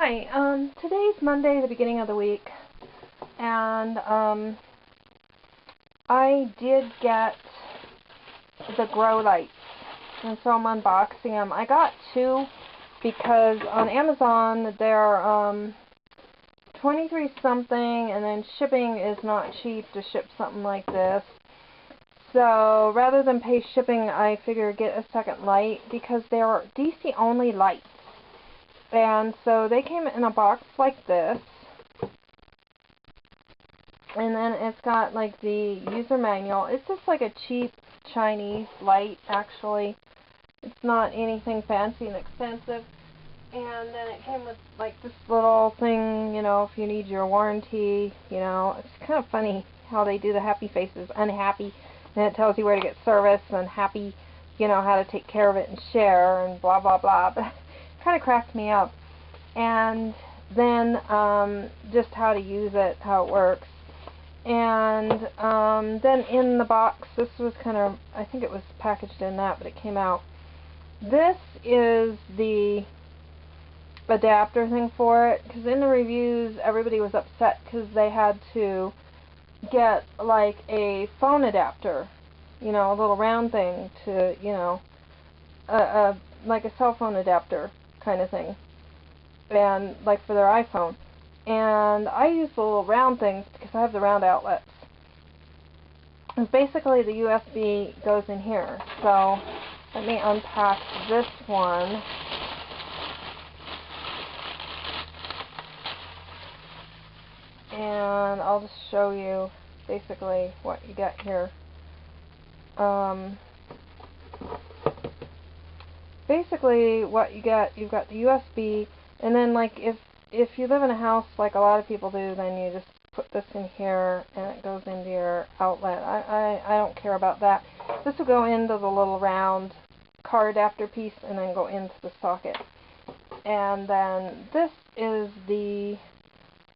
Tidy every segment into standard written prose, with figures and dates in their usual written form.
Hi, today's Monday, the beginning of the week, and I did get the grow lights, and so I'm unboxing them. I got two because on Amazon they're 23 something, and then shipping is not cheap to ship something like this. So rather than pay shipping, I figure get a second light because they're DC only lights. And so they came in a box like this, and then it's got like the user manual. It's just like a cheap Chinese light, actually. It's not anything fancy and expensive. And then it came with like this little thing, you know, if you need your warranty, you know. It's kind of funny how they do the happy faces, unhappy, and it tells you where to get service, and happy, you know, how to take care of it and share, and blah, blah, blah. But kind of cracked me up. And then just how to use it, how it works. And then in the box, this was kind of, I think it was packaged in that, but it came out. This is the adapter thing for it, because in the reviews everybody was upset because they had to get like a phone adapter, you know, a little round thing to, you know, like a cell phone adapter kind of thing, and like for their iPhone. And I use the little round things because I have the round outlets. And basically the USB goes in here. So let me unpack this one. And I'll just show you basically what you get here. Basically what you get, you've got the USB, and then like if you live in a house like a lot of people do, then you just put this in here and it goes into your outlet. I don't care about that. This will go into the little round car adapter piece and then go into the socket. And then this is the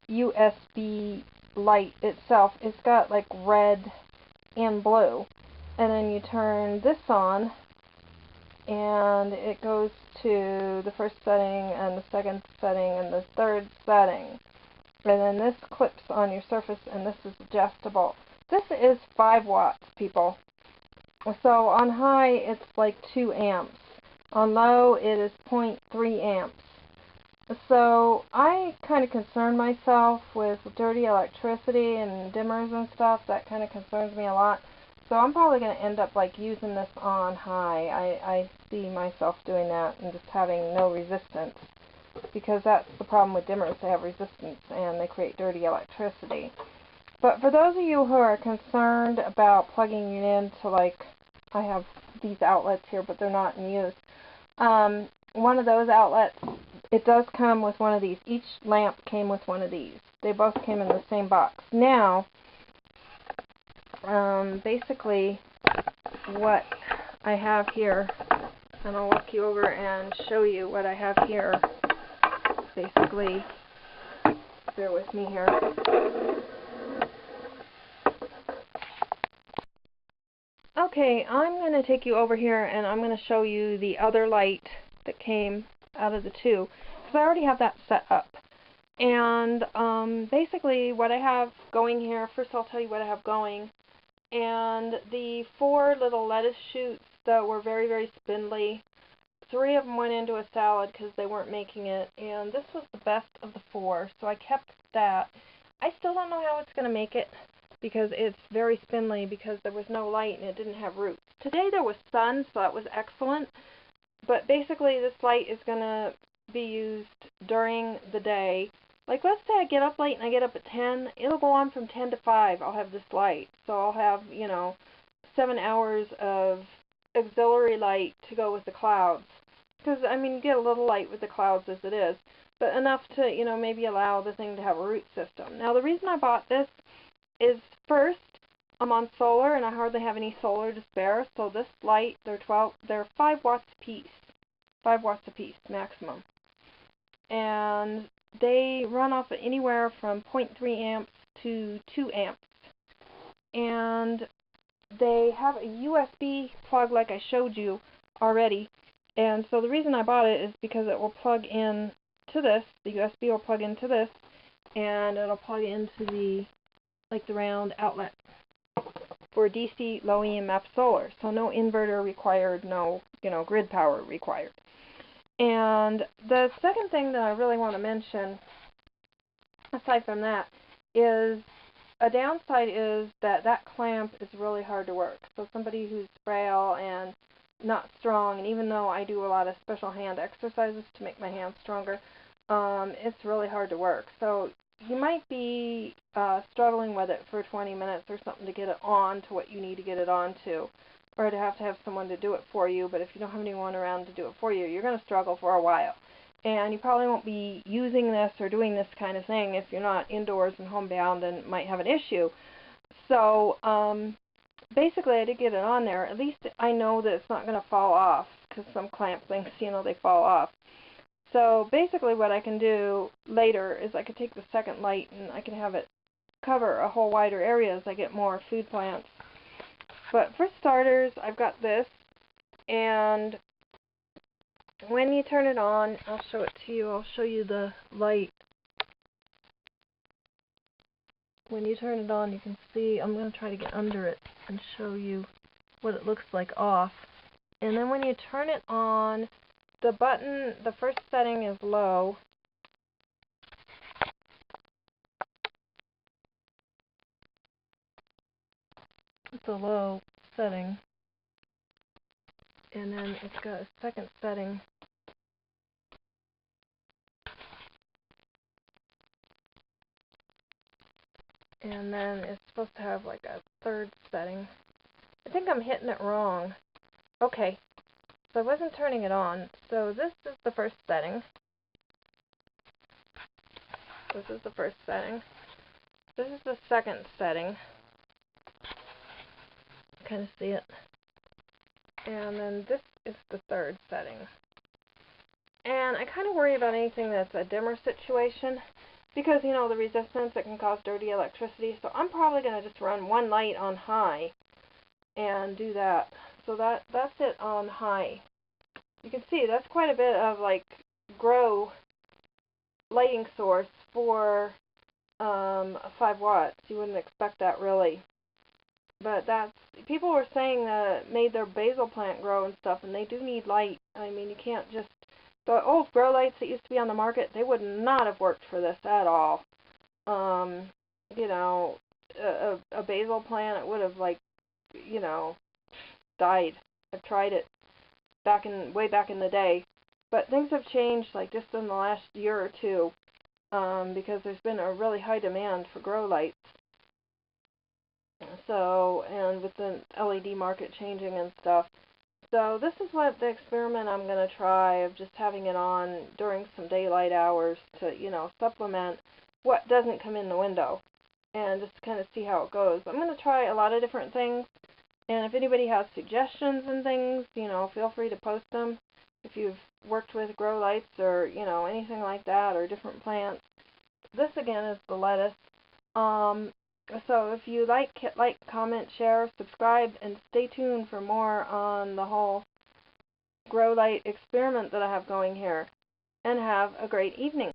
USB light itself. It's got like red and blue. And then you turn this on and it goes to the first setting and the second setting and the third setting. And then this clips on your surface, and this is adjustable. This is 5 watts, people. So on high it's like 2 amps. On low it is 0.3 amps. So I kind of concern myself with dirty electricity and dimmers and stuff. That kind of concerns me a lot. So I'm probably going to end up like using this on high. I see myself doing that and just having no resistance, because that's the problem with dimmers. They have resistance and they create dirty electricity. But for those of you who are concerned about plugging it into, like, I have these outlets here, but they're not in use. One of those outlets, it does come with one of these. Each lamp came with one of these. They both came in the same box. Now, basically what I have here, and I'll walk you over and show you what I have here. Basically, bear with me here. Okay, I'm going to take you over here and I'm going to show you the other light that came out of the two, because I already have that set up. And basically what I have going here, first I'll tell you what I have going. And the 4 little lettuce shoots that were very, very spindly, 3 of them went into a salad because they weren't making it, and this was the best of the 4, so I kept that. I still don't know how it's going to make it because it's very spindly because there was no light and it didn't have roots. Today there was sun, so that was excellent, but basically this light is going to be used during the day. Like, let's say I get up late and I get up at 10, it'll go on from 10 to 5, I'll have this light. So I'll have, you know, 7 hours of auxiliary light to go with the clouds. Because, I mean, you get a little light with the clouds as it is, but enough to, you know, maybe allow the thing to have a root system. Now, the reason I bought this is, first, I'm on solar, and I hardly have any solar to spare, so this light, they're 5 watts a piece. 5 watts a piece, maximum. And they run off of anywhere from 0.3 amps to 2 amps. And they have a USB plug like I showed you already. And so the reason I bought it is because it will plug in into this. The USB will plug into this, and it'll plug into the round outlet for DC low EMF solar. So no inverter required, no grid power required. And the second thing that I really want to mention, aside from that, is a downside is that clamp is really hard to work. So somebody who's frail and not strong, and even though I do a lot of special hand exercises to make my hands stronger, it's really hard to work. So you might be struggling with it for 20 minutes or something to get it on to what you need to get it on to, or to have someone to do it for you. But if you don't have anyone around to do it for you, you're going to struggle for a while. And you probably won't be using this or doing this kind of thing if you're not indoors and homebound and might have an issue. So basically I did get it on there. At least I know that it's not going to fall off, because some clamp things, they fall off. So basically what I can do later is I could take the second light and I can have it cover a whole wider area as I get more food plants. But for starters, I've got this, and when you turn it on, I'll show it to you. I'll show you the light. When you turn it on, you can see, I'm going to try to get under it and show you what it looks like off. And then when you turn it on, the button, the first setting is low. It's a low setting. And then it's got a second setting. And then it's supposed to have like a third setting. I think I'm hitting it wrong. Okay, so I wasn't turning it on. So this is the first setting. This is the first setting. This is the second setting. Kind of see it. And then this is the third setting. And I kind of worry about anything that's a dimmer situation, because, the resistance, it can cause dirty electricity. So I'm probably going to just run one light on high and do that. So that's it on high. You can see that's quite a bit of grow lighting source for 5 watts. You wouldn't expect that really. But people were saying that it made their basil plant grow and stuff, and they do need light. I mean, you can't just, the old grow lights that used to be on the market, they would not have worked for this at all. A basil plant, it would have died. I've tried it way back in the day. But things have changed just in the last year or two, because there's been a really high demand for grow lights. So, and with the LED market changing and stuff. So this is what the experiment I'm going to try, of just having it on during some daylight hours to, supplement what doesn't come in the window, and just kind of see how it goes. I'm going to try a lot of different things, and if anybody has suggestions and things, feel free to post them. If you've worked with grow lights or, anything like that, or different plants. This again is the lettuce. So if you like, comment, share, subscribe, and stay tuned for more on the whole grow light experiment that I have going here. And have a great evening.